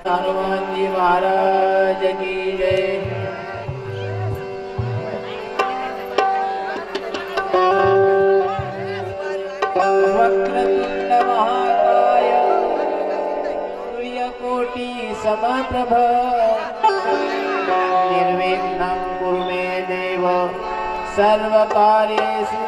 हनुमान जी महाराज की जय। वक्रतुंड महाकाय सूर्यकोटि समप्रभ निर्विघ्नं कुरु मे देव सर्वकार्येषु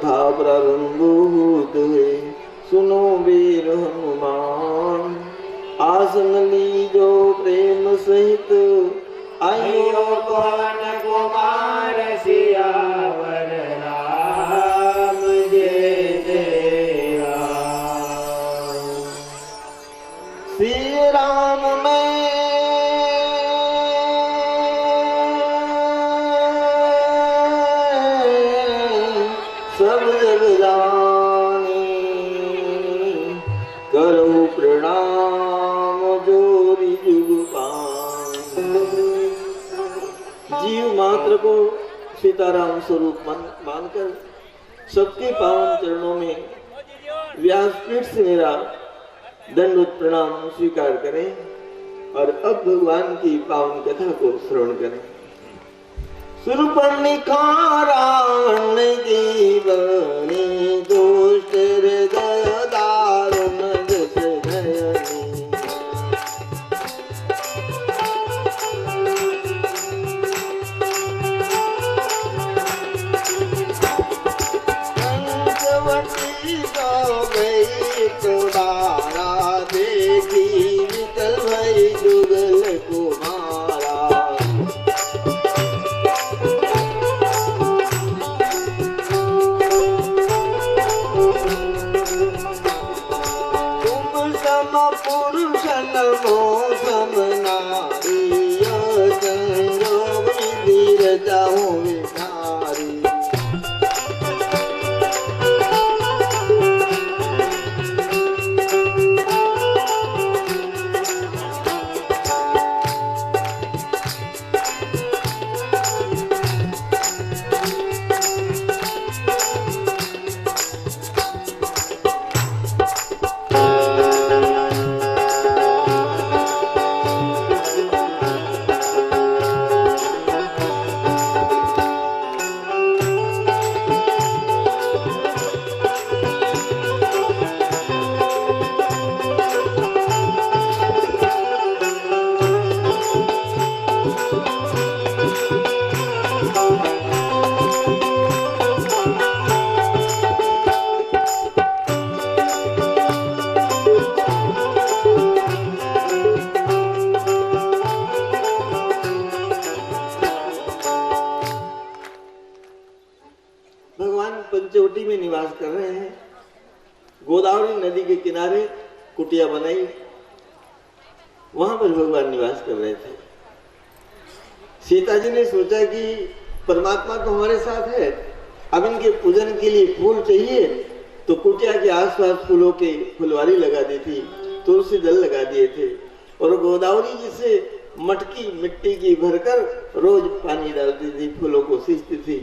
कथा प्रारंभ होत है। सुनो वीर हनुमान, आसन लीजो प्रेम सहित, आइयो पवन कुमार सियावर राम जय जय राम। श्री राम मैं सब जग जानी, करो प्रणाम जोरी जुग पानी। जीव मात्र को सीताराम स्वरूप मानकर सबके पावन चरणों में व्यासपीठ से मेरा दंडवत प्रणाम स्वीकार करें और अब भगवान की पावन कथा को श्रवण करें। सुरपर्णिका रावण की बनी, दुष्ट हृदय दारुण जस नयनी। पंचवटी को गई तुदारा, देखी विकल भई जुगल कुमारा। पुरुष नमो समनारी, संयोग धीर जाऊं विचारी। पंचवटी में निवास कर रहे हैं। गोदावरी नदी के किनारे कुटिया बनाई, वहां पर भगवान निवास कर रहे थे। सीता जी ने सोचा कि परमात्मा तो हमारे साथ है, अब इनके पूजन के लिए फूल चाहिए, तो कुटिया के आसपास फूलों की फुलवारी लगा दी थी, तुलसी दल लगा दिए थे और गोदावरी जी से मटकी मिट्टी की भरकर रोज पानी डालती थी, फूलों को सींचती थी।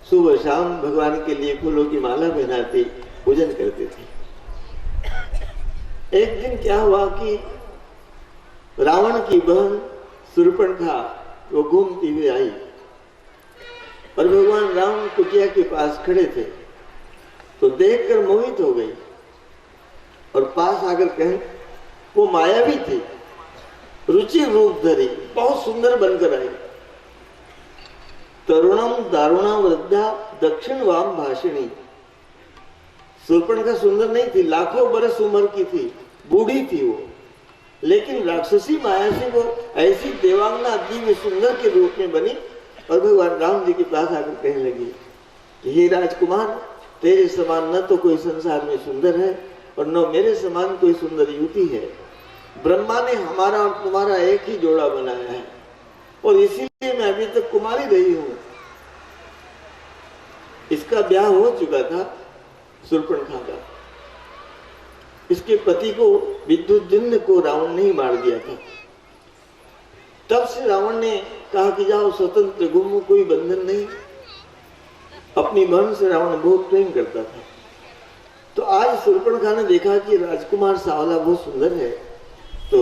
सुबह शाम भगवान के लिए फूलों की माला पहनाती, पूजन करते थे। एक दिन क्या हुआ कि रावण की बहन शूर्पणखा वो घूमती हुई आई और भगवान राम कुटिया के पास खड़े थे, तो देखकर मोहित हो गई और पास आकर कहे, वो मायावी थी, रुचि रूप धरी, बहुत सुंदर बनकर आई। तरुणम दारुणा वृद्धा दक्षिण वाम भाषिणी। शूर्पणखा सुंदर नहीं थी, लाखों बरस उम्र की थी, बूढ़ी थी वो, लेकिन राक्षसी माया से वो ऐसी देवांगना दिव्य सुंदर के रूप में बनी और भगवान राम जी के पास आकर कहने लगी कि हे राजकुमार, तेरे समान न तो कोई संसार में सुंदर है और न मेरे समान कोई सुंदर युवती है। ब्रह्मा ने हमारा और तुम्हारा एक ही जोड़ा बनाया है और इसीलिए मैं अभी तक कुमारी रही हूं। इसका ब्याह हो चुका था शूर्पणखा का। इसके पति को विद्युतजिह्न को रावण ने ही मार दिया था। तब से रावण ने कहा कि जाओ स्वतंत्र घूमो, कोई बंधन नहीं। अपनी बहन से रावण बहुत प्रेम करता था। तो आज शूर्पणखा ने देखा कि राजकुमार सावला बहुत सुंदर है, तो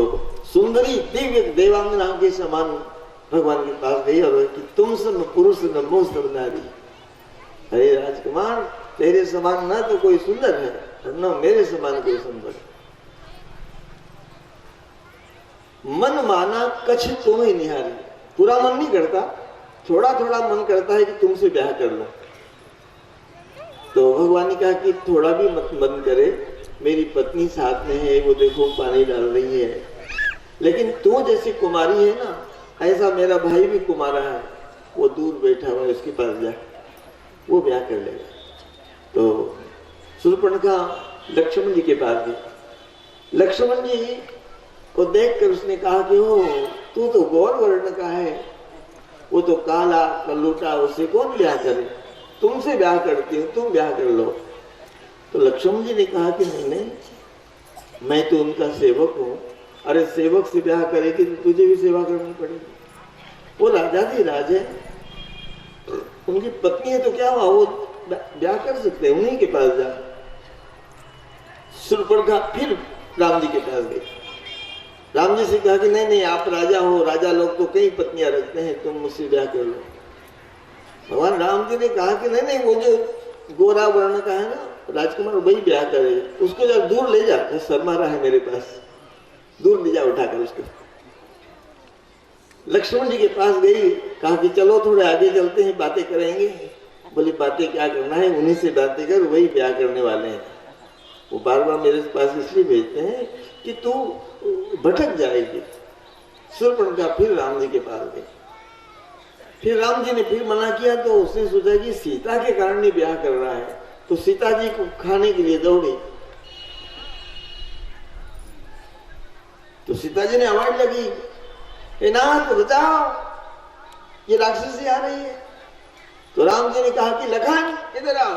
सुंदरी दिव्य देवांगना के समान भगवान के पास गई और कि तुम सब पुरुष नमो सब नारी। अरे राजकुमार, तेरे समान न तो कोई सुंदर है और न मेरे समान कोई सुंदर। मन माना कछ तुम्हें निहारी। पूरा मन नहीं करता, थोड़ा थोड़ा मन करता है कि तुमसे ब्याह कर लो। तो भगवान ने कहा कि थोड़ा भी मत मन करे, मेरी पत्नी साथ में है, वो देखो पानी डाल रही है, लेकिन तू जैसी कुमारी है ना, ऐसा मेरा भाई भी कुमारा है, वो दूर बैठा हुआ है, उसके पास जा, वो ब्याह कर लेगा। तो शूर्पणखा लक्ष्मण जी के पास गई। लक्ष्मण जी को देखकर उसने कहा कि ओ तू तो गौर वर्ण का है, वो तो काला कल्लूटा, उससे कौन ब्याह करे, तुमसे ब्याह करती हूँ, तुम ब्याह कर लो। तो लक्ष्मण जी ने कहा कि नहीं नहीं, मैं तो उनका सेवक हूँ, अरे सेवक से ब्याह करेगी तो तुझे भी सेवा करनी पड़ेगी, वो राजाधिराज है, उनकी पत्नी है, तो क्या हुआ, वो ब्याह कर सकते हैं, उन्हीं के पास जा। शूर्पणखा फिर राम जी के पास गई। राम जी से कहा कि नहीं नहीं, आप राजा हो, राजा लोग तो कई पत्नियां रखते हैं, तुम मुझसे ब्याह कर लो। भगवान राम जी ने कहा कि नहीं नहीं, वो जो गोरा वर्ण का है ना राजकुमार, वही ब्याह करेगा, उसको जब दूर ले जा, वो शर्मा रहा है मेरे पास, दूर ले जा उठाकर उसको। लक्ष्मण जी के पास गई, कहा कि चलो थोड़े आगे चलते हैं, बातें करेंगे। बोली बातें क्या करना है, उन्हीं से बातें कर, वही ब्याह करने वाले हैं। वो बार बार मेरे पास इसलिए भेजते हैं कि तू भटक जाएगी। शूर्पणखा फिर राम जी के पास गई। फिर राम जी ने फिर मना किया, तो उसने सोचा कि सीता के कारण ही ब्याह कर रहा है, तो सीता जी को खाने के लिए दौड़ी। तो सीता जी ने आवाज लगी, ए नाथ बचाओ, ये राक्षसी आ रही है। तो राम जी ने कहा कि लखन इधर आओ।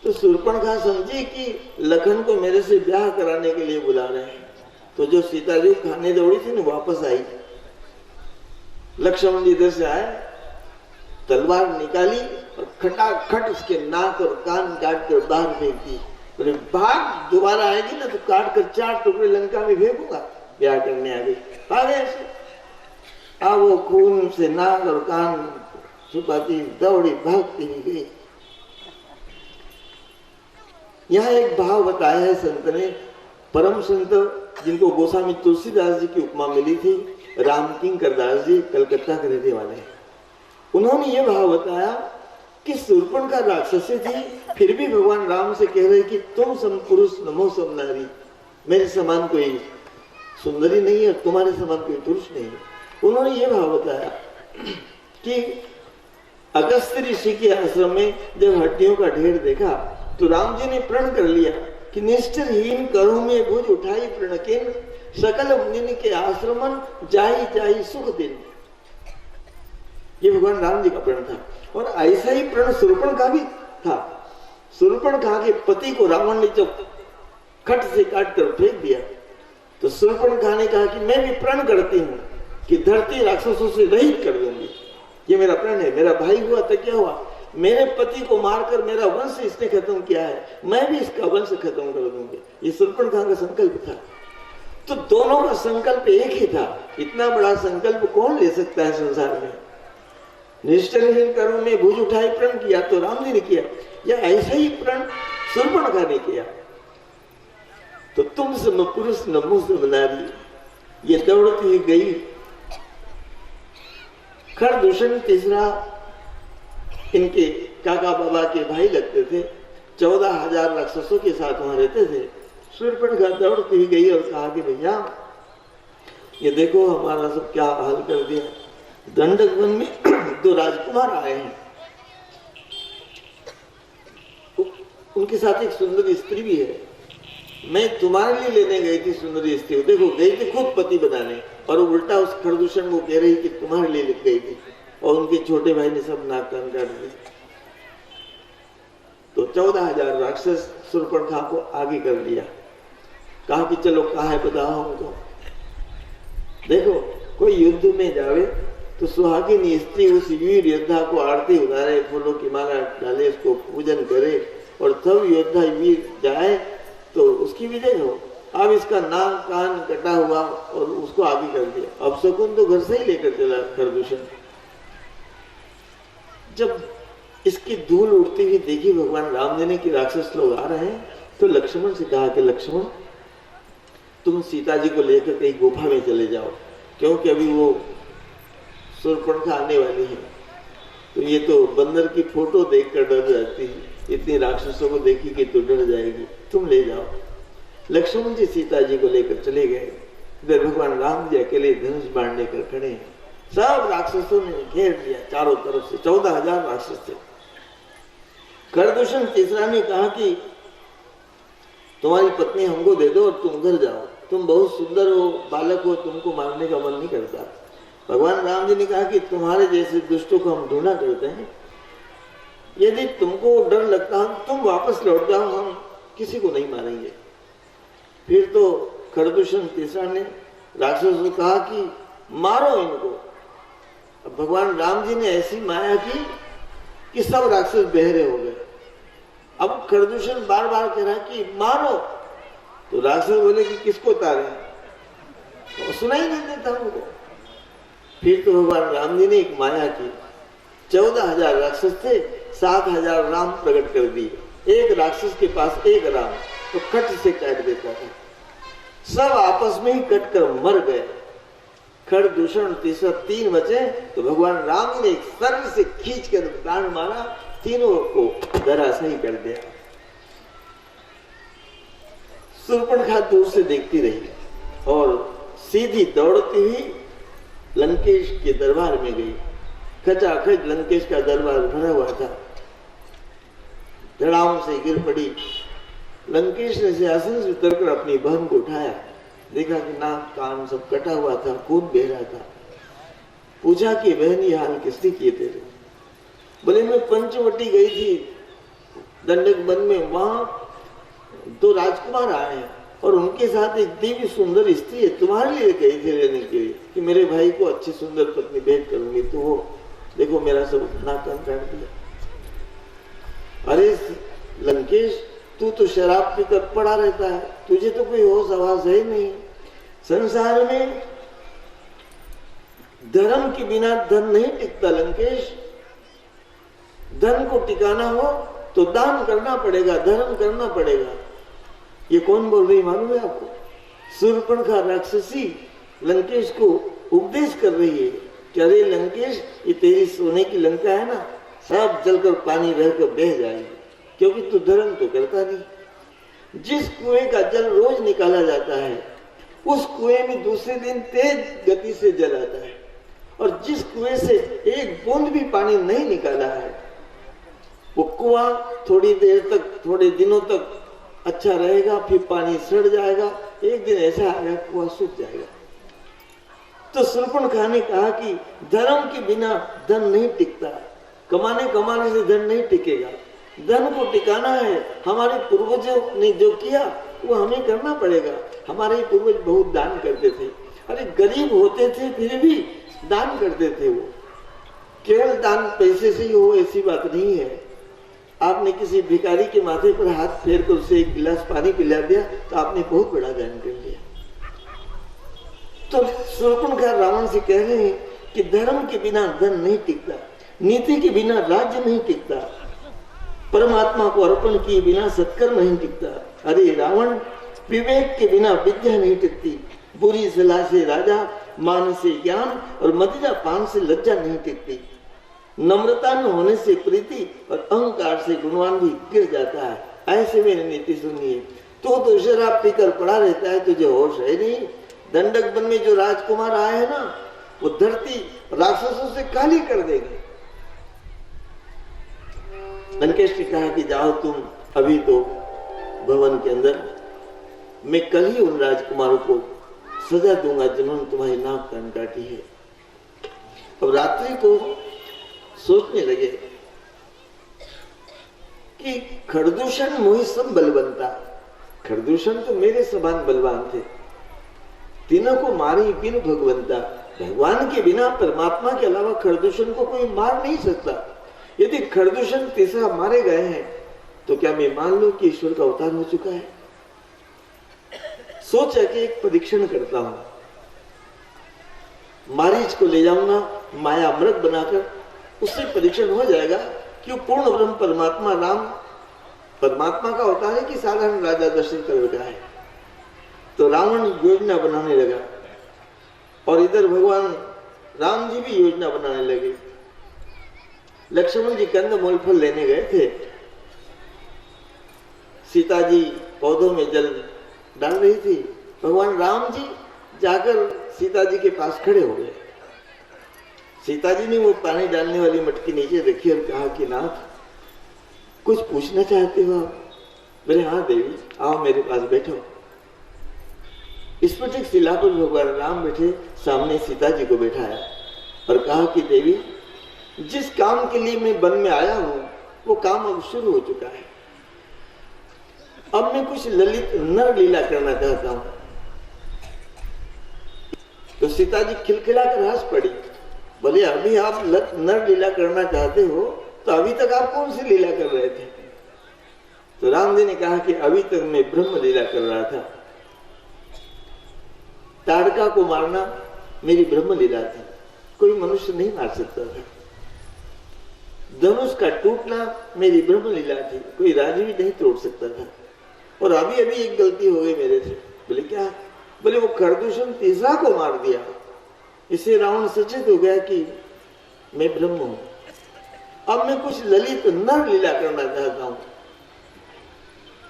तो शूर्पणखा समझी कि लखन को मेरे से ब्याह कराने के लिए बुला रहे हैं। तो जो सीता जी खाने दौड़ी थी ना, वापस आई। लक्ष्मण जी इधर से आए, तलवार निकाली और खटाखट उसके नाक और कान काट कर बाहर फेंक दी। बोले भाग, दोबारा आएगी ना तो काट कर 4 टुकड़े लंका में फेंकूंगा। ब्याह करने आ गई, भागे ऐसे। अब वो खून से नाक और कान छुपाती दौड़ी भागती ही गई। यहाँ एक भाव बताया है संत ने, परम संत जिनको गोस्वामी तुलसीदास जी की उपमा मिली थी, राम किंकर दास जी, कलकत्ता के रहने वाले हैं। उन्होंने ये भाव बताया कि शूर्पणखा राक्षसी थी, फिर भी भगवान राम से कह रहे कि तुम सम पुरुष नमो सम नारी, मेरे समान कोई सुंदरी नहीं है, तुम्हारे समान कोई पुरुष नहीं है। उन्होंने ये भाव बताया कि अगस्त्य ऋषि के आश्रम में जब हड्डियों का ढेर देखा तो राम जी ने प्रण कर लिया कि निष्ठरहीन करो में भुज उठाई प्रणकिन, सकल मुनि के आश्रमन जाई जाई सुख दिन। ये भगवान राम जी का प्रण था। और ऐसा ही प्रण शूर्पणखा भी था। शूर्पणखा के पति को रावण ने जब खट से काट कर फेंक दिया तो शूर्पणखा ने कहा कि मैं भी प्रण करती हूँ कि धरती राक्षसों से रहित कर दूंगी। ये मेरा प्रण है, मेरा भाई हुआ तो क्या हुआ, मेरे पति को मारकर मेरा वंश इसने खत्म किया है, मैं भी इसका वंश खत्म कर दूंगी। ये शूर्पणखा का संकल्प था। तो दोनों का संकल्प एक ही था। इतना बड़ा संकल्प कौन ले सकता है संसार में। निष्ठरहीन करो में भुज उठाई प्रण किया तो राम जी ने किया, या ऐसा ही प्रण शूर्पणखा ने किया। तो तुम सम पुरुष नमो सम नारी, ये दौड़ती हुई गई। खरदूषण तीसरा इनके काका बाबा के भाई लगते थे, 14,000 राक्षसों के साथ वहां रहते थे। शूर्पणखा दौड़ती हुई गई और कहा कि भैया ये देखो हमारा सब क्या हाल कर दिया। दंडक वन में 2 राजकुमार आए हैं, उनके साथ एक सुंदर स्त्री भी है। मैं तुम्हारे लिए लेने गई थी सुंदरी स्त्री, देखो गई थी खुद पति बनाने, और उल्टा उस खरदूषण वो कह रही कि तुम्हारे लिए लिख गई थी। और उनके छोटे भाई ने सब नाक कान काट दिए। तो 14,000 राक्षस शूर्पणखा को आगे कर लिया। कहा कि चलो कहाँ है बताओ हमको। देखो कोई युद्ध में जावे तो सुहागिनी स्त्री उस वीर योद्धा को आरती उतारे, फूलों की माला डाले, उसको पूजन करे, और तब योद्धा वीर जाए तो उसकी विजय हो। अब इसका नाक कान कटा हुआ और उसको आगे कर दिया। अब शकुन तो घर से ही लेकर चला खरदूषण। जब इसकी धूल उड़ती हुई देखी भगवान राम जी ने कि राक्षस लोग आ रहे हैं, तो लक्ष्मण से कहा कि लक्ष्मण तुम सीता जी को लेकर कहीं गुफा में चले जाओ, क्योंकि अभी वो शूर्पणखा आने वाली है। तो ये तो बंदर की फोटो देखकर डर जाती है। इतनी राक्षसों को देखी कि तू डर जाएगी, तुम ले जाओ। लक्ष्मण जी सीता जी को लेकर चले गए। इधर भगवान राम जी अकेले धनुष बाण लेकर खड़े हैं। सब राक्षसों ने घेर लिया चारों तरफ से, 14,000 राक्षस थे। खरदूषण तीसरा ने कहा कि तुम्हारी पत्नी हमको दे दो और तुम घर जाओ, तुम बहुत सुंदर हो, बालक हो, तुमको मारने का मन नहीं करता। भगवान राम जी ने कहा कि तुम्हारे जैसे दुष्टों को हम ढूंढा करते हैं, यदि तुमको डर लगता है तुम वापस लौट जाओ, हम किसी को नहीं मारेंगे। फिर तो खरदूषण तीसरा ने राक्षसों को कहा कि मारो इनको। अब भगवान राम जी ने ऐसी माया की कि सब राक्षस बहरे हो गए। अब खरदूषण बार बार कह रहा कि मारो, तो राक्षस बोले कि किसको तारे, तो सुना ही नहीं देता उनको। फिर तो भगवान राम जी ने एक माया की, 14,000 राक्षस थे, 7,000 राम प्रकट कर दिए। एक राक्षस के पास एक राम, तो कट से काट देता था, सब आपस में ही कट कर मर गए। खरदूषण तीसरा 3 बचे, तो भगवान राम ने एक सर्व से खींच कर बाण मारा, तीनों को धराशायी कर दिया। शूर्पणखा दूर से देखती रही और सीधी दौड़ती हुई लंकेश के दरबार में गई। खचाखच लंकेश का दरबार भरा हुआ था। धड़ाम से गिर पड़ी। लंकेश ने सिंहासन से उतरकर अपनी बहन को उठाया, देखा कि नाक कान सब कटा हुआ था, खून बह रहा था। पूछा कि बहन ये हाल किसने किए तेरे? बोले मैं पंचवटी गई थी दंडक वन में, वहां 2 राजकुमार आए हैं और उनके साथ एक दिव्य सुंदर स्त्री है, तुम्हारे लिए गई थी लेने के लिए कि मेरे भाई को अच्छी सुंदर पत्नी भेंट करूंगी। तो वो देखो मेरा सब नाक कान काट दिया। अरे लंकेश, तू तो शराब पीकर पड़ा रहता है, तुझे तो कोई होश आवाज है नहीं। संसार में धर्म के बिना धन नहीं टिकता लंकेश। धन को टिकाना हो तो दान करना पड़ेगा, धर्म करना पड़ेगा। ये कौन बोल रही मालूम है आपको? शूर्पणखा राक्षसी लंकेश को उपदेश कर रही है कि अरे लंकेश, ये तेरी सोने की लंका है ना, सब जलकर पानी रहकर बह जाएगी, क्योंकि तू धर्म तो करता नहीं। जिस कुएं का जल रोज निकाला जाता है उस कुएं में दूसरे दिन तेज गति से जल आता है, और जिस कुएं से एक बूंद भी पानी नहीं निकाला है वो कुआं थोड़ी देर तक, थोड़े दिनों तक अच्छा रहेगा, फिर पानी सड़ जाएगा, एक दिन ऐसा आएगा कुआं सूख जाएगा। तो शूर्पणखा ने कहा कि धर्म के बिना धन नहीं टिकता, कमाने से धन नहीं टिकेगा। धन को टिकाना है, हमारे पूर्वजों ने जो किया वो हमें करना पड़ेगा। हमारे पूर्वज बहुत दान करते थे, अरे गरीब होते थे फिर भी दान करते थे। वो केवल दान पैसे से ही हो ऐसी बात नहीं है। आपने किसी भिखारी के माथे पर हाथ फेर कर उसे एक गिलास पानी पिला दिया तो आपने बहुत बड़ा दान कर दिया। तो शूर्पणखा रावण से कह रहे हैं कि धर्म के बिना धन नहीं टिकता, नीति के बिना राज्य नहीं टिकता, परमात्मा को अर्पण किए बिना सत्कर्म नहीं टिकता। अरे रावण, विवेक के बिना विद्या नहीं टिकती, बुरी सलाह से राजा, मान से ज्ञान और मदिरा पान से लज्जा नहीं टिकती, नम्रता न होने से प्रीति और अहंकार से गुणवान भी गिर जाता है। ऐसे मैंने नीति सुनी है। तो शराब पीकर पड़ा रहता है, तुझे होश है नहीं। दंडक वन में जो राजकुमार आए हैं ना, वो धरती राक्षसों से काली कर देंगे। लंकेश ने कहा कि जाओ तुम अभी तो भवन के अंदर, मैं कल ही उन राजकुमारों को सजा दूंगा जिन्होंने तुम्हारी नाक कान काटी है। अब रात्रि को सोचने लगे कि खरदूषण मोहि सब बलवंता, खरदूषण तो मेरे समान बलवान थे, तीनों को मारी बिन भगवंता। भगवान के बिना, परमात्मा के अलावा खरदूषण को कोई मार नहीं सकता। यदि खरदूषण तीसरा मारे गए हैं तो क्या मैं मान लूं कि ईश्वर का अवतार हो चुका है? सोचा कि एक परीक्षण करता हूं, मारीच को ले जाऊंगा माया अमृत बनाकर, उससे परीक्षण हो जाएगा कि पूर्ण ब्रह्म परमात्मा राम परमात्मा का अवतार है कि साधारण राजा दशरथ का है। तो रावण योजना बनाने लगा और इधर भगवान राम जी भी योजना बनाने लगे। लक्ष्मण जी कंद मूल फल लेने गए थे सीता जी पौधों में जल डाल रही थी। भगवान राम जी जाकर सीता जी के पास खड़े हो गए। सीता जी ने वो पानी डालने वाली मटकी नीचे रखी और कहा कि नाथ, कुछ पूछना चाहते हो आप? बोले हाँ देवी, आओ मेरे पास बैठो। इस पर एक शिला पर भगवान राम बैठे, सामने सीता जी को बैठाया और कहा कि देवी, जिस काम के लिए मैं वन में आया हूं वो काम अब शुरू हो चुका है। अब मैं कुछ ललित नर लीला करना चाहता हूं। तो सीता जी खिलखिलाकर हंस पड़ी। बोले अभी आप नर लीला करना चाहते हो, तो अभी तक आप कौन सी लीला कर रहे थे? तो राम जी ने कहा कि अभी तक मैं ब्रह्म लीला कर रहा था। ताड़का को मारना मेरी ब्रह्म लीला थी, कोई मनुष्य नहीं मार सकता था। धनुष का टूटना मेरी ब्रह्म लीला थी, कोई राजा भी नहीं तोड़ सकता था। और अभी अभी एक गलती हो गई मेरे से। बोले क्या? बोले वो खरदूषण तीसरा को मार दिया। इससे रावण सचेत हो गया कि मैं ब्रह्म हूं। अब मैं कुछ ललित नर लीला करना चाहता हूं।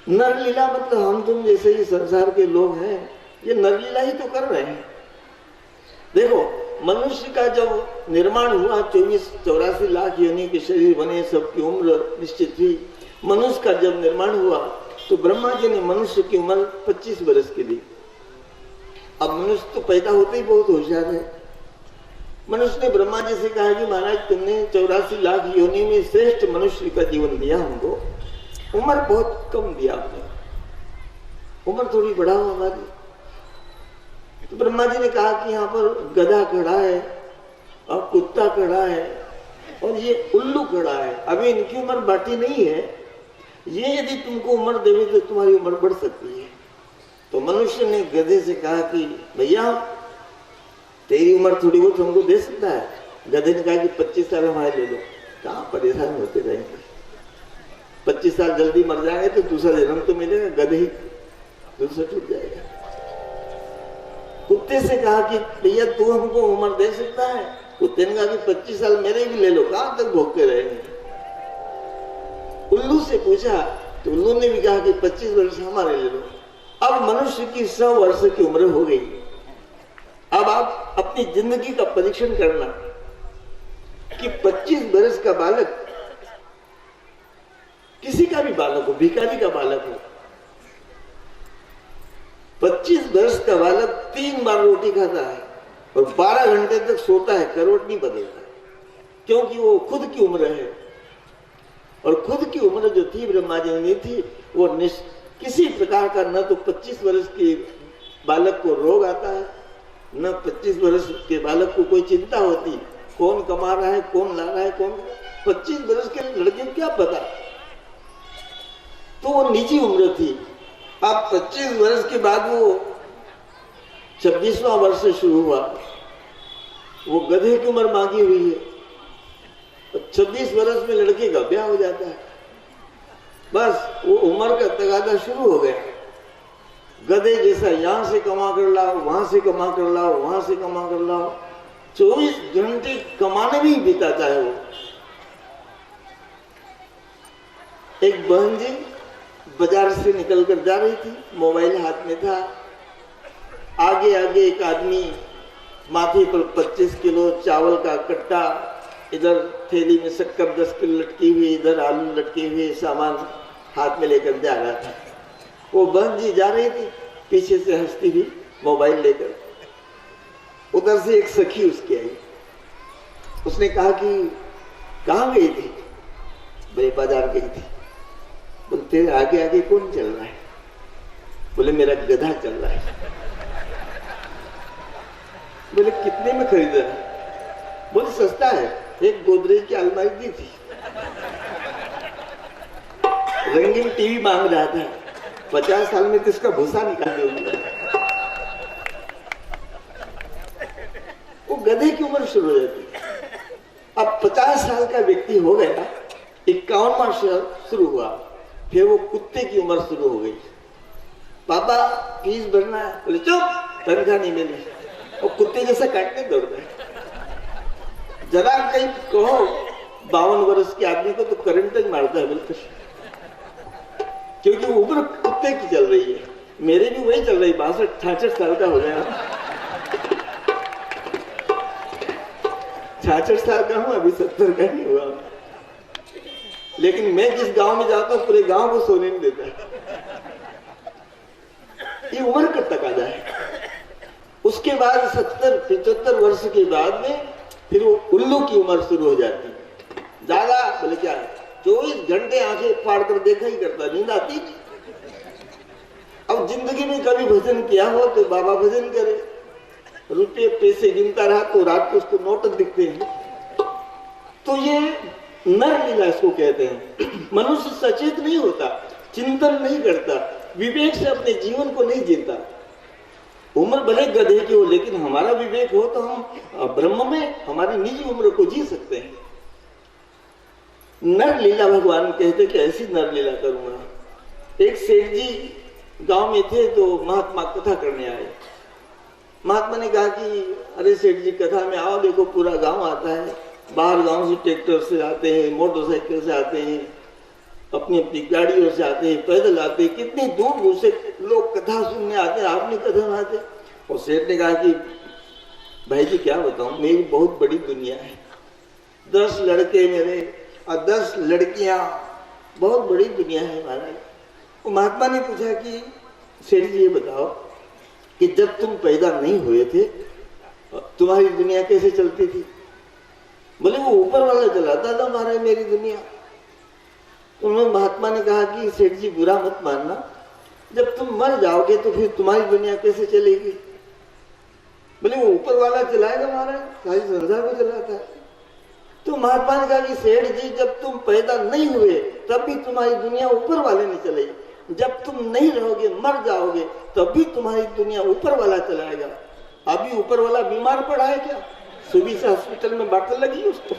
नर लीला मतलब हम तुम जैसे ही संसार के लोग हैं, ये नर लीला ही तो कर रहे हैं। देखो, मनुष्य का जब निर्माण हुआ, 24-84 लाख योनि के शरीर बने, सबकी उम्र निश्चित हुई। मनुष्य का जब निर्माण हुआ तो ब्रह्मा जी ने मनुष्य की उम्र 25 वर्ष की दी। अब मनुष्य तो पैदा होते ही बहुत होशियार है। मनुष्य ने ब्रह्मा जी से कहा कि महाराज, तुमने 84 लाख योनि में श्रेष्ठ मनुष्य का जीवन दिया हमको, उम्र बहुत कम दिया आपने, उम्र थोड़ी बढ़ाओ हमारी। तो ब्रह्मा जी ने कहा कि यहाँ पर गधा खड़ा है और कुत्ता खड़ा है और ये उल्लू खड़ा है, अभी इनकी उम्र बाटी नहीं है। ये यदि तुमको उम्र देवे तो तुम्हारी उम्र बढ़ सकती है। तो मनुष्य ने गधे से कहा कि भैया, तेरी उम्र थोड़ी बहुत हमको दे सकता है? गधे ने कहा कि 25 साल हमारे ले लो। कहाँ परेशान होते रहेंगे, 25 साल जल्दी मर जाएंगे तो दूसरा जन्म तो मिलेगा, गधे ही दूसरा छूट जाएगा। कुत्ते से कहा कि भैया तू हमको उम्र दे सकता है? कुत्ते ने कहा कि 25 साल मेरे भी ले लो, कहां तक भोगते रहेंगे। उल्लू से पूछा तो उल्लू ने भी कहा कि 25 वर्ष हमारे ले लो। अब मनुष्य की 100 वर्ष की उम्र हो गई। अब आप अपनी जिंदगी का परीक्षण करना कि 25 वर्ष का बालक, किसी का भी बालक हो, भिखारी का बालक हो, 25 वर्ष का बालक 3 बार रोटी खाता है और 12 घंटे तक सोता है, करवट नहीं बदलता, क्योंकि वो खुद की उम्र है। और खुद की उम्र जो थी ब्रह्मा जी ने थी, वो किसी प्रकार का न तो 25 वर्ष के बालक को रोग आता है, न 25 वर्ष के बालक को कोई चिंता होती, कौन कमा रहा है, कौन ला रहा है, कौन। 25 वर्ष के लड़के को क्या पता, तो वो निजी उम्र थी। अब 25 वर्ष के बाद वो 26वां वर्ष शुरू हुआ, वो गधे की उम्र मांगी हुई है। 26 वर्ष में लड़के का ब्याह हो जाता है, बस वो उम्र का तगादा शुरू हो गया। गधे जैसा यहां से कमा कर लाओ, वहां से कमा कर लाओ, वहां से कमा कर लाओ, 24 घंटे कमाने में ही बिताता है वो। एक बहन जी बाजार से निकलकर जा रही थी, मोबाइल हाथ में था। आगे आगे एक आदमी माथे पर 25 किलो चावल का कट्टा, इधर थैली में शक्कर 10 किलो लटकी हुई, इधर आलू लटके हुए, सामान हाथ में लेकर जा रहा था। वो बहन जी जा रही थी पीछे से हंसती हुई मोबाइल लेकर। उधर से एक सखी उसकी आई, उसने कहा कि कहाँ गई थी? भाई बाजार गई थी। बोले तेरे आगे आगे कौन चल रहा है? बोले मेरा गधा चल रहा है। बोले कितने में खरीदा? बोले सस्ता है, एक गोदरेज की अलमारी दी थी। रंगीन टीवी मांग रहा था, 50 साल में तो इसका भूसा निकाल दूंगा। वो गधे की उम्र शुरू हो जाती। अब 50 साल का व्यक्ति हो गया, 51वां साल शुरू हुआ, फिर वो कुत्ते की उम्र शुरू हो गई। पापा फीस भरना है। बोले चुप, तनख्वाह नहीं मिली। और कुत्ते जैसा काटने दौड़ गए। जरा कहीं कहो 52 वर्ष के आदमी को तो करंट ही मारता है बिल्कुल। क्योंकि उम्र कुत्ते की चल रही है, मेरे भी वही चल रही, 62-66 साल का हो गया, 66 साल का हूं, अभी 70 का नहीं हुआ। लेकिन मैं जिस गांव में जाता हूं पूरे गांव को सोने नहीं देता। ये उम्र का तकाजा है। उसके बाद 70-75 वर्ष के बाद में फिर वो उल्लू की उम्र शुरू हो जाती है। ज्यादा बोले क्या, 24 घंटे आंखें फाड़ कर देखा ही करता, नींद आती नहीं। अब जिंदगी में कभी भजन किया हो तो बाबा भजन करे, रुपये पैसे गिनता रहा तो रात को उसको नोट दिखते हैं। तो ये नर लीला इसको कहते हैं। मनुष्य सचेत नहीं होता, चिंतन नहीं करता, विवेक से अपने जीवन को नहीं जीता। उम्र भले गधे की हो, लेकिन हमारा विवेक हो तो हम ब्रह्म में हमारी निजी उम्र को जी सकते हैं। नर लीला भगवान कहते कि ऐसी नर लीला करूंगा। एक सेठ जी गांव में थे तो महात्मा कथा करने आए। महात्मा ने कहा कि अरे सेठ जी कथा में आओ, देखो पूरा गांव आता है, बाहर गांव से ट्रैक्टर से आते हैं, मोटरसाइकिल से आते हैं, अपनी अपनी गाड़ियों से आते हैं, पैदल आते हैं, कितनी दूर दूर से लोग कथा सुनने आते हैं, आप नहीं कथा में आते। और सेठ ने कहा कि भाई जी क्या बताऊं, मेरी बहुत बड़ी दुनिया है, 10 लड़के मेरे और 10 लड़कियां, बहुत बड़ी दुनिया है महाराज। तो महात्मा ने पूछा कि सेठ जी ये बताओ कि जब तुम पैदा नहीं हुए थे तुम्हारी दुनिया कैसे चलती थी? बोले वो ऊपर वाला चलाता था महाराज मेरी दुनिया। उन्होंने महात्मा ने कहा कि सेठ जी बुरा मत मानना, जब तुम मर जाओगे तो फिर तुम्हारी दुनिया कैसे चलेगी? बोले वो ऊपर वाला चलाएगा महाराज, सारी संसार को चलाता है। तो महात्मा ने कहा कि सेठ जी जब तुम पैदा नहीं हुए तब भी तुम्हारी दुनिया ऊपर वाले ने चलेगी, जब तुम नहीं रहोगे मर जाओगे तब भी तुम्हारी दुनिया ऊपर वाला चलाएगा। अभी ऊपर वाला बीमार पड़ा है क्या? सुबह से हॉस्पिटल में बाटल लगी उसको।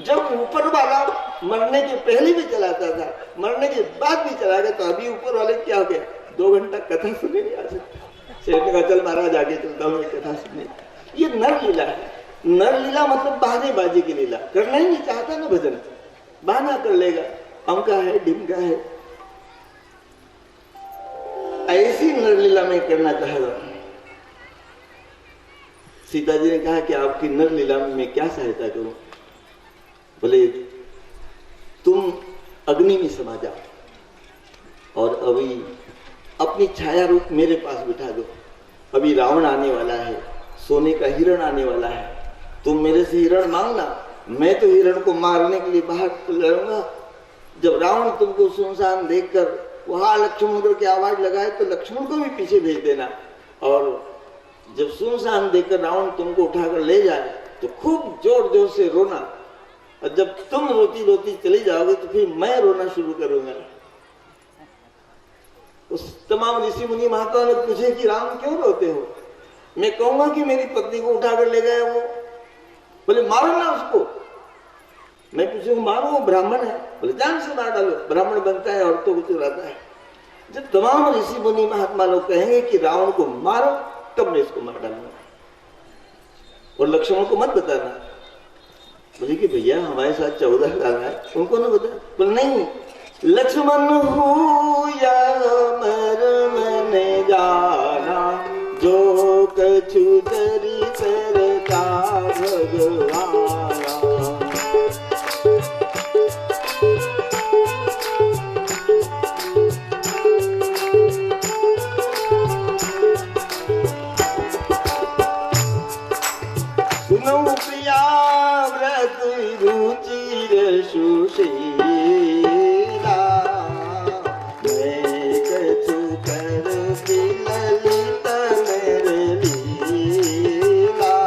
जब ऊपर वाला मरने के पहले भी चलाता था, मरने के बाद भी चलाएगा, तो अभी ऊपर वाले क्या हो गया, 2 घंटा कथा सुनने नहीं आ सकता। सेठ ने कहा चल महाराज आगे चलता हूँ कथा सुनने। ये नर लीला है। नर लीला मतलब बहानेबाजी की लीला। करना ही नहीं चाहता ना भजन, बहाना कर लेगा, अमका है ढिमका है। ऐसी नर लीला मैं करना चाह रहा हूं। सीता जी ने कहा कि आपकी नर लीला में मैं क्या सहायता करूं? बोले तुम अग्नि में समा जाओ और अभी अपनी छाया रूप मेरे पास बिठा दो। अभी रावण आने वाला है, सोने का हिरण आने वाला है, तुम मेरे से हिरण मांगना, मैं तो हिरण को मारने के लिए बाहर लड़ूंगा। जब रावण तुमको सुनसान देखकर वहां लक्ष्मण करके आवाज लगाए तो लक्ष्मण को भी पीछे भेज देना, और जब सुनसान देखकर रावण तुमको उठाकर ले जाए तो खूब जोर जोर से रोना, और जब तुम रोती रोती चली जाओगे तो फिर मैं रोना शुरू करूंगा। उस तमाम ऋषि मुनि महात्मा ने पूछे कि राम क्यों रोते हो? मैं कहूंगा कि मेरी पत्नी को उठाकर ले गए वो। बोले मारो ना उसको। मैं पूछूंगा मारो, वो ब्राह्मण है। बोले जान से मार डालो, ब्राह्मण बनता है औरतों को चुराता है। जब तमाम ऋषि मुनि महात्मा लोग कहेंगे कि रावण को मारो तब मैं इसको मार डालूंगा, और लक्ष्मण को मत बताना। बोले कि भैया हमारे साथ 14 साल है, उनको ना बता। बोले नहीं, लक्ष्मण हो या मर मैंने जाना, जो कछु करी करता भगवाना। सुनो प्रिया व्रत रुचिर सुशीला, मैं कछु कर ललित मेरे लीला।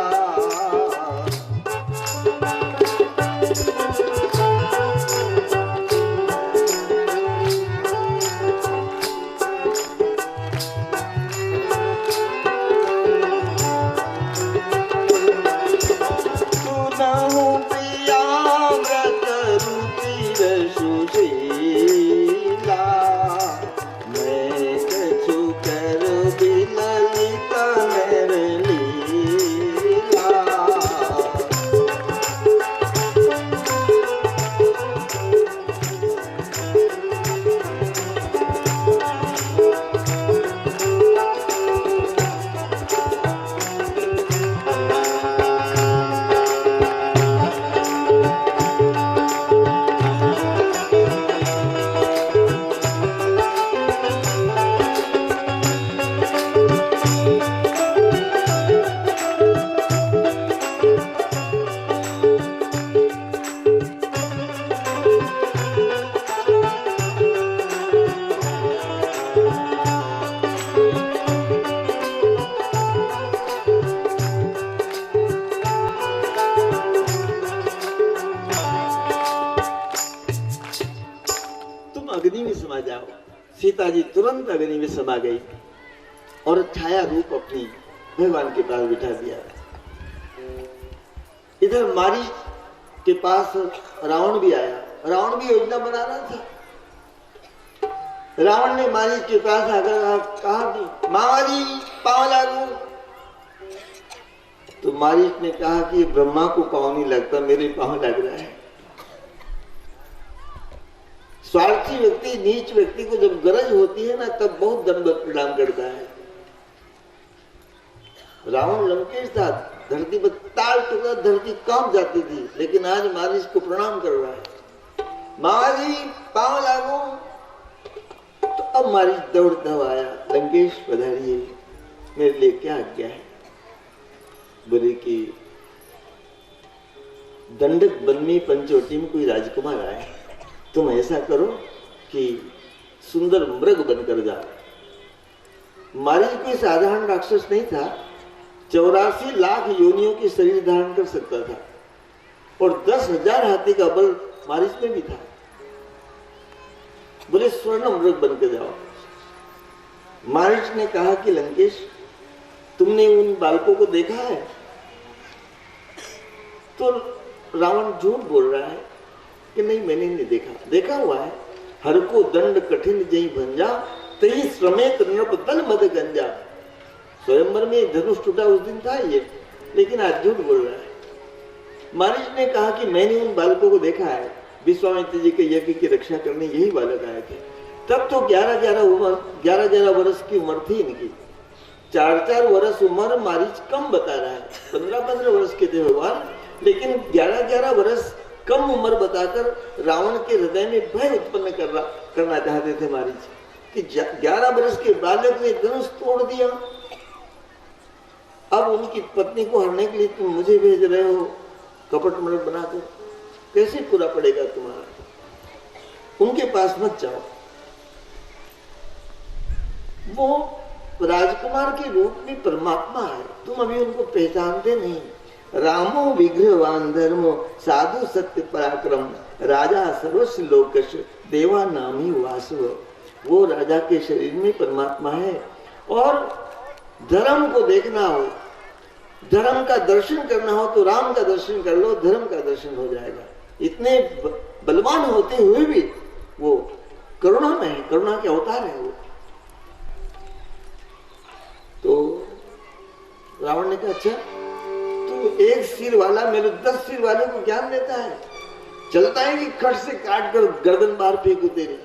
अग्नि में समा जाओ। सीता जी तुरंत अग्नि में समा गई और छाया रूप अपनी भगवान के पास बिठा दिया। इधर मारीच के पास रावण भी आया। रावण भी योजना बना रहा था। रावण ने मारीच के पास आकर कहा कि मारी पांव लागू। तो मारीच ने कहा कि ब्रह्मा को पांव नहीं लगता, मेरे पांव लग रहा है। स्वार्थी व्यक्ति, नीच व्यक्ति को जब गरज होती है ना, तब बहुत दंडवत प्रणाम करता है। रावण लंकेश था, धरती पर ताल टुकड़ा धरती कांप जाती थी, लेकिन आज मारीच को प्रणाम कर रहा है। मारी पांव लागू। तो अब मारीच दौड़ता हुआ आया, लंकेश पधारिए, मेरे लिए क्या आज्ञा है? बोले कि दंडक बननी पंचवटी में कोई राजकुमार आए, तुम ऐसा करो कि सुंदर मृग बनकर जाओ। मारीच कोई साधारण राक्षस नहीं था, 84 लाख योनियों की शरीर धारण कर सकता था और 10,000 हाथी का बल मारीच में भी था। बोले स्वर्ण मृग बनकर जाओ। मारीच ने कहा कि लंकेश, तुमने उन बालकों को देखा है? तो रावण झूठ बोल रहा है कि नहीं, मैंने नहीं देखा। देखा हुआ है, हर को दंड कठिन जई भंजा, तही श्रमेत नृप दल मद गंजा। स्वयंवर में धनुष टूटा उस दिन था ये, लेकिन आज झूठ बोल रहा है। मारीच ने कहा कि मैंने उन बालकों को देखा है, विश्वामित्र जी के यज्ञ की रक्षा करने यही बालक आए थे। तब तो 11-11 वर्ष की उम्र थी इनकी। 4-4 वर्ष उम्र मारीच कम बता रहा है। 15-15 वर्ष के थे भगवान, लेकिन 11-11 वर्ष कम उम्र बताकर रावण के हृदय में भय उत्पन्न करना चाहते थे मारीच कि 11 वर्ष के बालक ने धनुष तोड़ दिया। अब उनकी पत्नी को हरने के लिए तुम मुझे भेज रहे हो कपट मृग बनाकर, कैसे पूरा पड़ेगा तुम्हारा? उनके पास मत जाओ। वो राजकुमार के रूप में परमात्मा है, तुम अभी उनको पहचानते नहीं। रामो विग्रहवान धर्मो साधु सत्य पराक्रम राजा सर्वस्व लोकश देवा नामी वासव। वो राजा के शरीर में परमात्मा है। और धर्म को देखना हो, धर्म का दर्शन करना हो तो राम का दर्शन कर लो, धर्म का दर्शन हो जाएगा। इतने बलवान होते हुए भी वो करुणा में है, करुणा के अवतार है वो। तो रावण ने कहा, अच्छा तू एक सिर वाला मेरे 10 सिर वाले को ज्ञान देता है? चलता है कि खट से काट कर गर्दन बाहर फेंकू तेरी।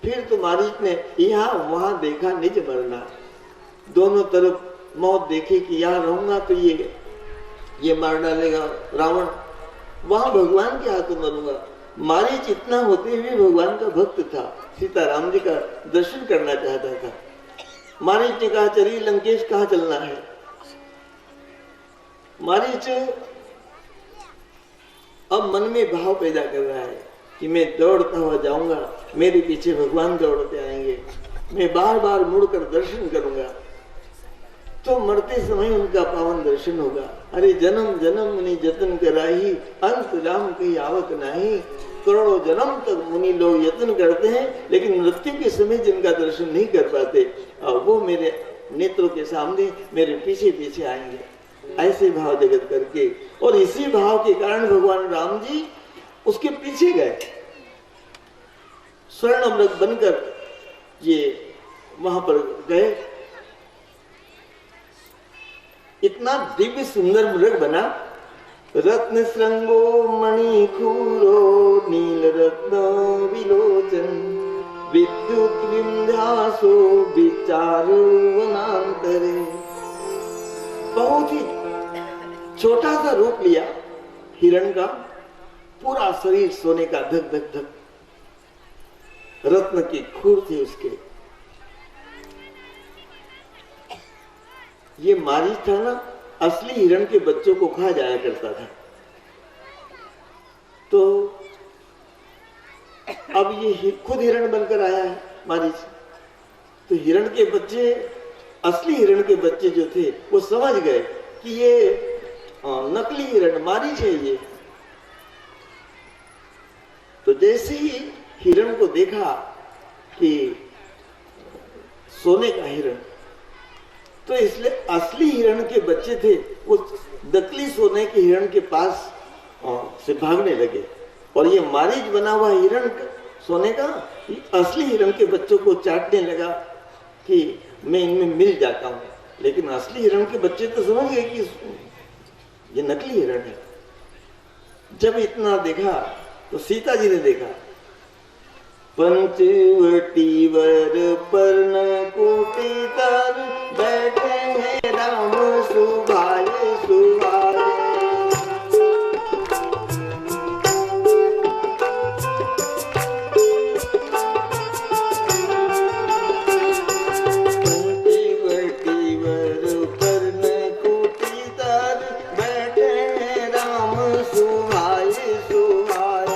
फिर तो मारीच ने यहाँ वहां देखा निज मरना, दोनों तरफ मौत देखी कि यहाँ रहूंगा तो ये मार डालेगा रावण, वहां भगवान के हाथों मरूंगा। मारीच इतना होते हुए भगवान का भक्त था, सीताराम जी का दर्शन करना चाहता था। मारीच ने कहा, चलिए लंकेश, कहाँ चलना है? मारीच अब मन में भाव पैदा कर रहा है कि मैं दौड़ता हुआ जाऊंगा, मेरे पीछे भगवान दौड़ते आएंगे, मैं बार बार मुड़कर दर्शन करूंगा तो मरते समय उनका पावन दर्शन होगा। अरे जन्म जन्म मुनि जतन कराही, अंत राम की आवत नाही। करोड़ों जन्म तक मुनि लोग यत्न करते हैं, लेकिन मृत्यु के समय जिनका दर्शन नहीं कर पाते, और वो मेरे नेत्रों के सामने मेरे पीछे पीछे आएंगे। ऐसे भाव जगत करके, और इसी भाव के कारण भगवान राम जी उसके पीछे गए, स्वर्ण मृग बनकर ये वहां पर गए। इतना दिव्य सुंदर मृग बना, रत्न श्रृंगो मणि खूरो नील रत्न विलोचन विद्युत विंध्यासो विचार वनांतरे। बहुत ही छोटा सा रूप लिया हिरण का, पूरा शरीर सोने का धक धक धक, रत्न की खूर थी उसके। ये मारीच था ना, असली हिरण के बच्चों को खा जाया करता था। तो अब ये खुद हिरण बनकर आया है मारीच। तो हिरण के बच्चे, असली हिरण के बच्चे जो थे, वो समझ गए कि ये नकली हिरण मारीच है ये। तो जैसे ही हिरण को देखा कि सोने का हिरण, तो इसलिए असली हिरण के बच्चे थे वो नकली सोने के हिरण के पास से भागने लगे, और ये मारीच बना हुआ हिरण सोने का असली हिरण के बच्चों को चाटने लगा कि मैं इनमें मिल जाता हूं। लेकिन असली हिरण के बच्चे तो समझ गए कि ये नकली हिरण है। जब इतना देखा तो सीता जी ने देखा, पंचवटी वर पर्णकुटी तर बैठे हैं राम सुभाए सुभाए। पंचवटी वर पर्णकुटी तर बैठे हैं राम सुभाए सुभाए।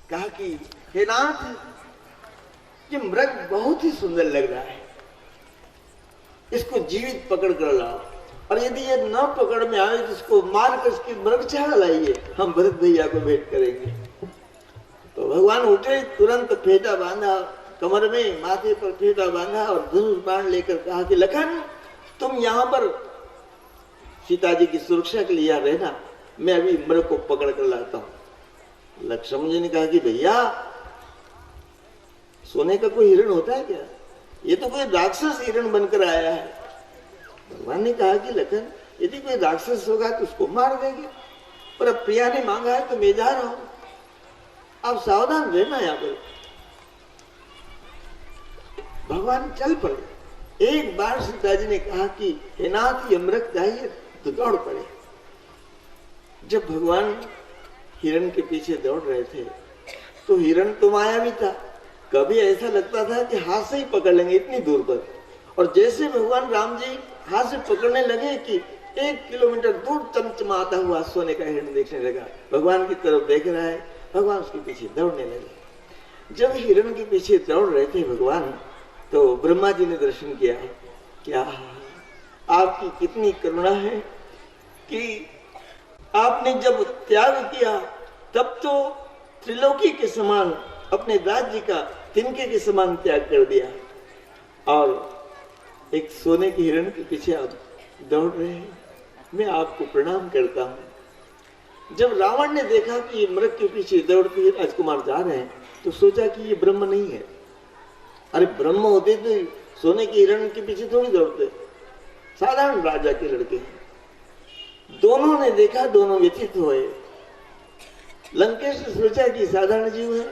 कहा कि हे नाथ, ये मृग बहुत ही सुंदर लग रहा है, इसको जीवित पकड़ कर लाओ, और यदि ये न पकड़ में आए तो इसको मार कर इसकी मृग चाह लाइए, हम भरत भैया को भेंट करेंगे। तो भगवान उठे, तुरंत फेंटा बांधा कमर में, माथे पर फेंटा बांधा और धनुष बाण लेकर कहा कि लखन, तुम यहाँ पर सीता जी की सुरक्षा के लिए रहना, मैं अभी मृग को पकड़ कर लाता हूँ। लक्ष्मण जी ने कहा कि भैया, सोने का कोई हिरण होता है क्या? ये तो कोई राक्षस हिरण बनकर आया है। भगवान ने कहा कि लखन, यदि कोई राक्षस होगा तो उसको मार देंगे, पर अब प्रिया ने मांगा है तो मैं जा रहा हूं, आप सावधान रहना। यहाँ पर भगवान चल पड़े। एक बार सीता जी ने कहा कि हे नाथ, ये मृग चाहिए, तो दौड़ पड़े। जब भगवान हिरण के पीछे दौड़ रहे थे तो हिरण तो मायावी था, कभी ऐसा लगता था कि हाथ से ही पकड़ लेंगे इतनी दूर पर, और जैसे भगवान राम जी हाथ से पकड़ने लगे कि 1 किलोमीटर दूर चमचमाता हुआ सोने का हिरण देखने लगा, भगवान की तरफ देख रहा है, भगवान उसके पीछे दौड़ने लगे। जब हिरण के पीछे दौड़ रहे थे भगवान, तो ब्रह्मा जी ने दर्शन किया। क्या आपकी कितनी करुणा है कि आपने जब त्याग किया तब तो त्रिलोकी के समान, अपने राज्य का तिनके के समान त्याग कर दिया, और एक सोने की हिरण के पीछे आप दौड़ रहे हैं। मैं आपको प्रणाम करता हूं। जब रावण ने देखा कि मृग के पीछे दौड़ते हुए राजकुमार जा रहे हैं तो सोचा कि ये ब्रह्म नहीं है। अरे ब्रह्म होते तो सोने की हिरण के पीछे थोड़ी दौड़ते, साधारण राजा के लड़के हैं। दोनों ने देखा, दोनों व्यथित हुए। लंकेश ने सोचा कि साधारण जीव है,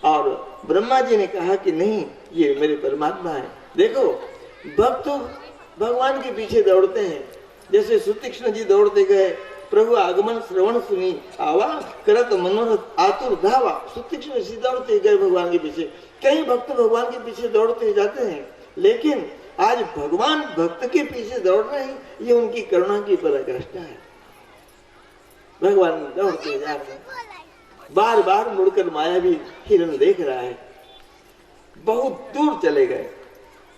और ब्रह्मा जी ने कहा कि नहीं, ये मेरे परमात्मा है। देखो, भक्त भगवान के पीछे दौड़ते हैं, जैसे सुतीक्ष्ण जी दौड़ते गए प्रभु आगमन श्रवण सुनी आवा करत मनोरथ आतुर धावा। सुतीक्ष्ण ऋषि दौड़ते गए भगवान के पीछे। कई भक्त भगवान के पीछे दौड़ते जाते हैं, लेकिन आज भगवान भक्त के पीछे दौड़ रहे हैं, ये उनकी करुणा की पराकाष्ठा है। भगवान दौड़ते जा रहे हैं, बार बार मुड़कर मायावी हिरण देख रहा है। बहुत दूर चले गए,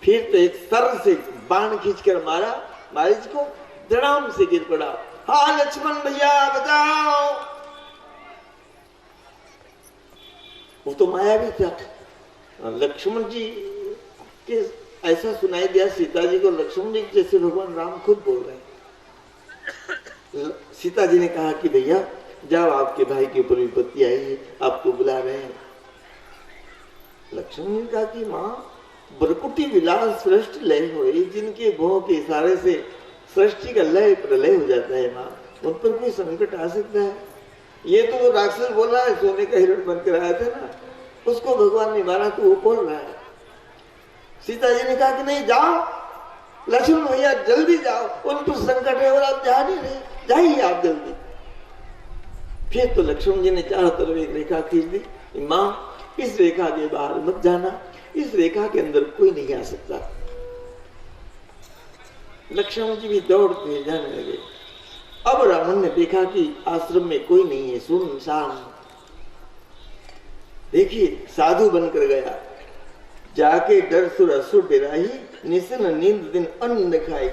फिर तो एक सर से बाण खींचकर मारा, मारीच को धड़ाम से गिर पड़ा। हाँ लक्ष्मण भैया बताओ। वो तो मायावी था। लक्ष्मण जी के ऐसा सुनाई दिया सीता जी को, लक्ष्मण जी जैसे भगवान राम खुद बोल रहे हैं। सीता जी ने कहा कि भैया जाओ, आपके भाई के ऊपर विपत्ति आई है, आपको बुला रहे हैं। लक्ष्मण ने कहा कि माँ, बरकुटी विलास सृष्टि लय हुए, जिनके भों के इशारे से सृष्टि का लय प्रलय हो जाता है माँ, उन पर कोई संकट आ सकता है? ये तो वो राक्षस बोल रहा है, सोने का हिरण बनकर आया था ना, उसको भगवान ने मारा, तो वो बोल रहा है। सीता जी ने कहा कि नहीं, जाओ लक्ष्मण भैया, जल्दी जाओ, उन पर संकट है और आप जा नहीं रहे, जाइए आप जल्दी। फिर तो लक्ष्मण जी ने चारों तरफ एक रेखा खींच दी। माँ, इस रेखा के बाहर मत जाना, इस रेखा के अंदर कोई नहीं आ सकता। लक्ष्मण जी भी दौड़ते जाने लगे। अब रावण ने देखा कि आश्रम में कोई नहीं है, सुनसान। देखिए, साधु बनकर गया, जाके डर सुर असुर डेराही, निशन नींद दिन अन्न खाई,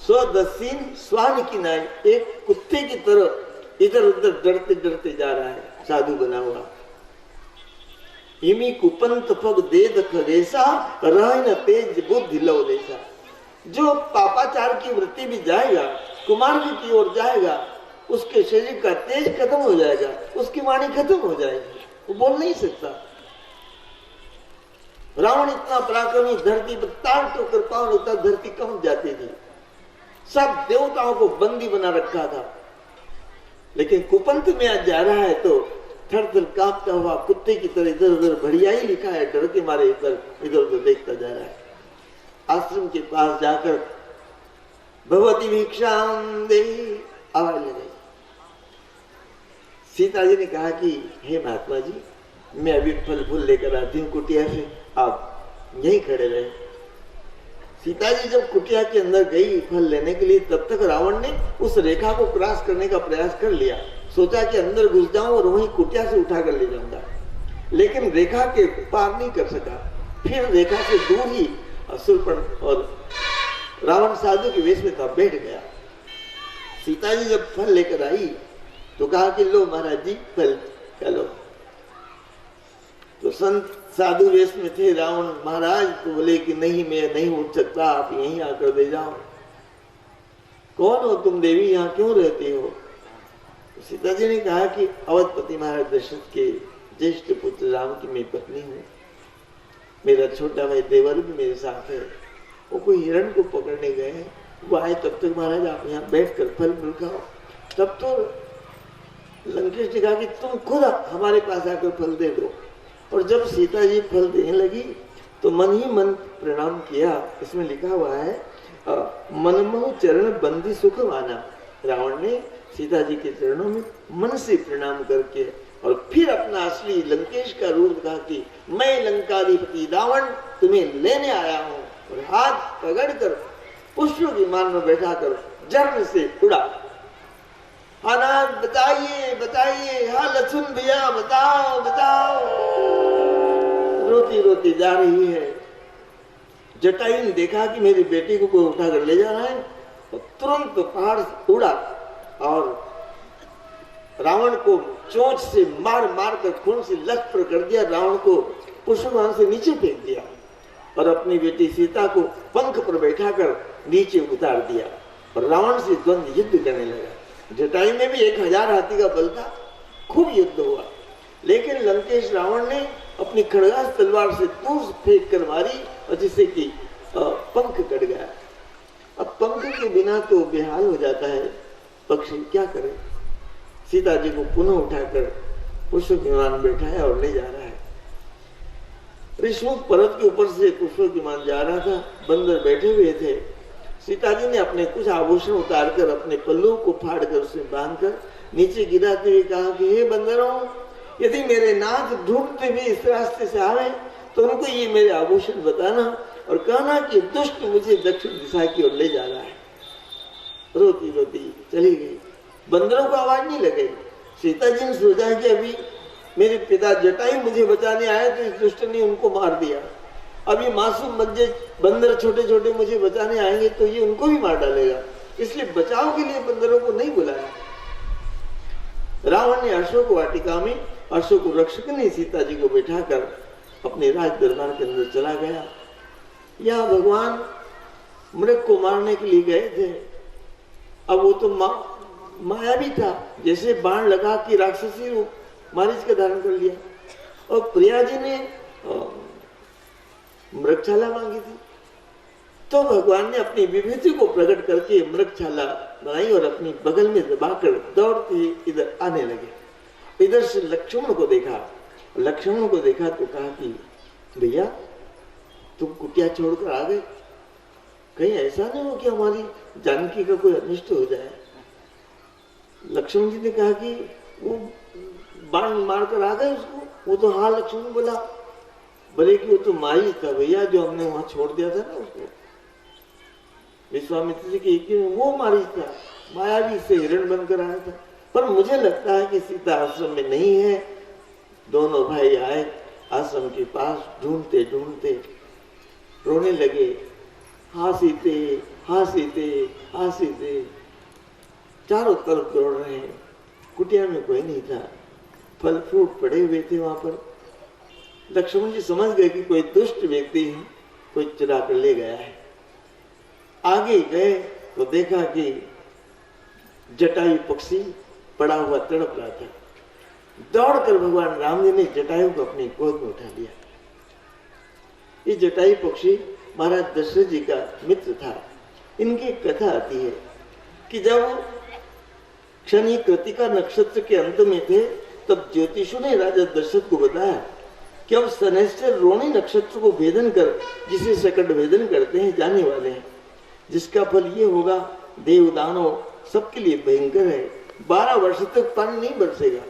स्वदसीन स्वान की नाई। एक कुत्ते की तरह इधर उधर डरते डरते जा रहा है, साधु बना हुआ। इमी कुपंत पग देद खगेसा, रह न तेज बुद्धि लव देसा। जो पापाचार की वृत्ति भी जाएगा, कुमार्ग की ओर जाएगा, उसके शरीर का तेज खत्म हो जाएगा, उसकी वाणी खत्म हो जाएगी, वो बोल नहीं सकता। रावण इतना पराक्रमी, धरती पर तार ठोकर पांव रखता, धरती कंप जाती थी। सब देवताओं को बंदी बना रखा था, लेकिन कुपंत में आज जा रहा है तो थर थर कांपता हुआ कुत्ते की तरह इधर उधर, बढ़िया ही लिखा है, डर के मारे इधर उधर देखता जा रहा है। आश्रम के पास जाकर भगवती भिक्षाम देहि आवाज लगी। सीता जी ने कहा कि हे महात्मा जी, मैं अभी फल फूल लेकर आती हूँ कुटिया से, आप यहीं खड़े रहे। सीता जी जब कुटिया के अंदर गई फल लेने के लिए, तब तक रावण ने उस रेखा को क्रॉस करने का प्रयास कर लिया। सोचा कि अंदर घुस जाऊं और वहीं कुटिया से उठा कर ले जाऊंगा, लेकिन रेखा के पार नहीं कर सका। फिर रेखा से दूर ही असुरपण और रावण साधु के वेश में था, बैठ गया। सीता जी जब फल लेकर आई तो कहा कि लो महाराज जी फल लो। तो संत साधु वेश में थे रावण महाराज, तो बोले कि नहीं, मैं नहीं उठ सकता, आप यहीं आकर दे जाओ। कौन हो तुम देवी, यहाँ क्यों रहती हो? तो सीता जी ने कहा कि अवधपति महाराज दशरथ के ज्येष्ठ पुत्र राम की मैं पत्नी हूँ, मेरा छोटा भाई देवर भी मेरे साथ है, वो कोई हिरण को पकड़ने गए हैं, वो आए तब तक महाराज आप यहाँ बैठ कर फल फूल खाओ। तब तो लंकेश ने कहा कि तुम खुद हमारे पास आकर फल दे दो। और जब सीता जी फल देने लगी तो मन ही मन प्रणाम किया। इसमें लिखा हुआ है मनमोह चरण बंदी सुख माना। रावण ने सीता जी के चरणों में मन से प्रणाम करके और फिर अपना असली लंकेश का रूप कहा कि मैं लंकाधिपति रावण तुम्हें लेने आया हूँ, और हाथ पकड़कर पुष्पों की मान में बैठा कर जन्म से उड़ा। अनाथ बताइए बताइए, हाँ लक्ष्मण भैया बताओ बताओ। रोती रोती जा रही है। जटायु ने देखा कि मेरी बेटी को कोई उठा कर ले जा रहा है, तो तुरंत पहाड़ से उड़ा और रावण को चोंच से मार मार कर खून से लथपथ कर दिया। रावण को पुष्पवान से नीचे फेंक दिया और अपनी बेटी सीता को पंख पर बैठाकर नीचे उतार दिया और रावण से द्वंद्व युद्ध करने लगा। जटायु में भी 1000 हाथी का बल था, खूब युद्ध हुआ, लेकिन लंकेश रावण ने अपनी खड़गास तलवार से दूर फेंक कर मारी और जिससे कि पंख कट गया। अब पंख के बिना तो बेहाल हो जाता है पक्षी, क्या करे। सीता जी को पुनः उठाकर पुष्प विमान बैठाया और ले जा रहा है। ऋषमुख पर्वत के ऊपर से पुष्प विमान जा रहा था, बंदर बैठे हुए थे सीता जी ने अपने कुछ आभूषण उतारकर अपने पल्लू को फाड़कर उसमें बांधकर नीचे गिराते हुए कहा कि हे बंदरों, यदि मेरे नाथ ढूंढते हुए इस रास्ते से आवे तो उनको ये मेरे आभूषण बताना और कहना कि दुष्ट मुझे दक्षिण दिशा की ओर ले जा रहा है। रोती रोती चली गई। बंदरों को आवाज नहीं लगेगी। सीता जी ने सोचा कि अभी मेरे पिता जटायु मुझे बचाने आए तो इस दुष्ट ने उनको मार दिया। अब ये मासूम बच्चे बंदर छोटे छोटे मुझे बचाने आएंगे तो ये उनको भी मार डालेगा, इसलिए बचाव के लिए बंदरों को नहीं बुलाया। रावण ने अशोक वाटिका में अशोक रक्षक ने सीता जी को बैठाकर अपने राज दरबार के अंदर चला गया। यहाँ भगवान मृग को मारने के लिए गए थे। अब वो तो माया भी था, जैसे बाण लगा कि राक्षसी रूप मारीच का धारण कर लिया। और प्रिया जी ने मृगछाला मांगी थी, तो भगवान ने अपनी विभूति को प्रकट करके मृगछाला बनाई और अपनी बगल में दबाकर दौड़ते इधर आने लगे। इधर से लक्ष्मण को देखा तो कहा कि भैया तुम कुटिया छोड़कर आ गए, कहीं ऐसा नहीं हो कि हमारी जानकी का कोई अनिष्ट हो जाए। लक्ष्मण जी ने कहा कि वो बाण मारकर आ गए उसको। वो तो हाँ लक्ष्मण बोला, बोले कि वो तो माई था भैया जो हमने वहां छोड़ दिया था ना उसको। विश्वामित्र जी की वो मारी था, माया भी इससे हिरण बनकर आया था। पर मुझे लगता है कि सीता आश्रम में नहीं है। दोनों भाई आए आश्रम के पास, ढूंढते ढूंढते रोने लगे। हाँ सीते, हाँ सीते, हाँ सीते, चारों तरफ दौड़ रहे हैं। कुटिया में कोई नहीं था, फल फ्रूट पड़े हुए थे वहां पर। लक्ष्मण जी समझ गए कि कोई दुष्ट व्यक्ति है, कोई चुरा कर ले गया है। आगे गए तो देखा कि जटायु पक्षी पड़ा हुआ तड़प रहा था। दौड़कर भगवान राम जी ने जटायु को अपनी गोद में उठा लिया। ये जटायु पक्षी महाराज दशरथ जी का मित्र था। इनकी कथा आती है कि जब शनि कृतिका नक्षत्र के अंत में थे तब ज्योतिषों ने राजा दशरथ को बताया कि अब शनैश्चर रोहिणी नक्षत्र को भेदन कर जिसे सकट भेदन करते हैं जाने वाले हैं, जिसका फल ये होगा देव दानव सबके लिए भयंकर है। 12 वर्ष तक पानी नहीं बरसेगा।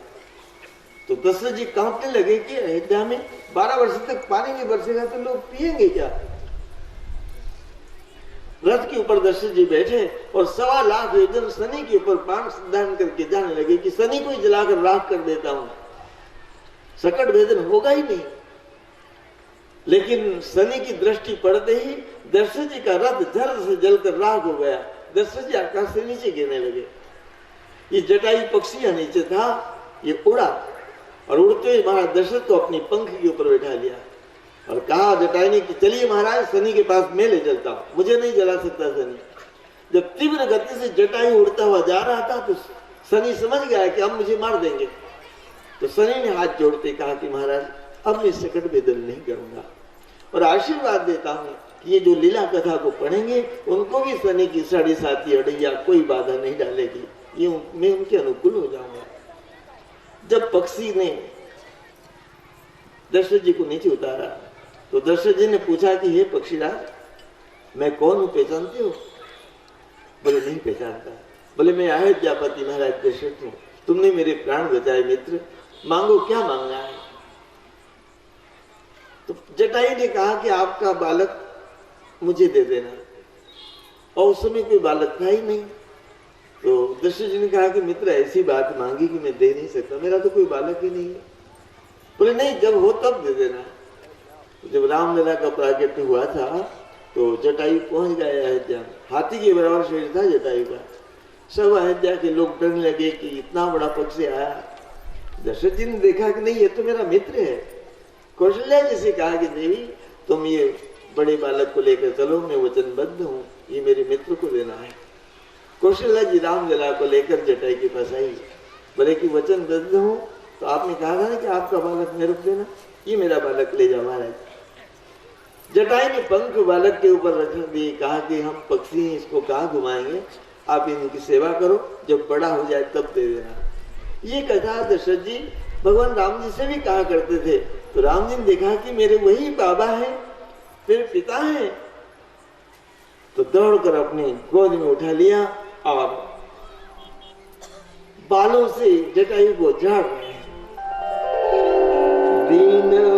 तो दशरथ जी कांपने लगे कि अयोध्या में 12 वर्ष तक पानी नहीं बरसेगा तो लोग पिएंगे क्या। रथ के ऊपर दशरथ जी बैठे और 1.25 लाख योजन शनि के ऊपर बाण धारण करके जाने लगे कि शनि को ही जलाकर राख कर देता हूं, सकट भेदन होगा ही नहीं। लेकिन शनि की दृष्टि पड़ते ही दशरथ जी का रथ झर से जलकर राख हो गया। दशरथ जी आकाश से नीचे गिरने लगे। ये जटायु पक्षी यहाँ नीचे था, ये उड़ा और उड़ते हुए महाराज दशरथ को अपनी पंख के ऊपर बैठा लिया और कहा जटायु ने कि चलिए महाराज शनि के पास मैं ले चलता हूं, मुझे नहीं जला सकता शनि। जब तीव्र गति से जटायु उड़ता हुआ जा रहा था तो शनि समझ गया कि अब मुझे मार देंगे। तो शनि ने हाथ जोड़ते कहा कि महाराज अब मैं सकट भेदन नहीं करूंगा और आशीर्वाद देता हूं कि ये जो लीला कथा को पढ़ेंगे उनको भी शनि की 7.5 अड़ैया कोई बाधा नहीं डालेगी, ये मैं उनके अनुकूल हो जाऊंगा। जब पक्षी ने दशरथ जी को नीचे उतारा तो दशरथ जी ने पूछा कि हे पक्षीराज मैं कौन हूं, पहचानते हो? बोले नहीं पहचानता। बोले मैं अयोध्यापति महाराज दशरथ हूं, तुमने मेरे प्राण बचाए मित्र, मांगो क्या मांगना है। तो जटायु ने कहा कि आपका बालक मुझे दे देना। और उस समय कोई बालक था ही नहीं। तो दशरथ जी ने कहा कि मित्र ऐसी बात मांगी कि मैं दे नहीं सकता, मेरा तो कोई बालक ही नहीं है। बोले नहीं जब हो तब दे देना। जब रामलला का प्राकट्य हुआ था तो जटायु पहुंच गया अयोध्या। हाथी के बराबर शरीर था जटायु का। सब अयोध्या के लोग डरने लगे कि इतना बड़ा पक्षी आया। दशरथ जी ने देखा कि नहीं ये तो मेरा मित्र है। कौशल्या जी से कहा कि देवी तुम ये बड़े बालक को लेकर चलो, मैं वचनबद्ध हूँ, ये मेरे मित्र को देना है। कौशल्या जी रामलला को लेकर जटायु के पास आई, बोले कि वचनबद्ध हूँ तो आपने कहा था ना कि आपका बालक मेरे को देना, ये मेरा बालक ले जाओ महाराज। जटायु ने पंख बालक के ऊपर रख दिए, कहा कि हम पक्षी हैं, इसको कहाँ घुमाएंगे, आप इनकी सेवा करो, जब बड़ा हो जाए तब दे देना। ये कथा दशरथ जी भगवान राम जी से भी कहा करते थे। तो राम जी ने देखा कि मेरे वही बाबा हैं, मेरे पिता हैं। तो दौड़कर अपनी गोद में उठा लिया और बालों से जटायु को झाड़ रहे हैं। दीन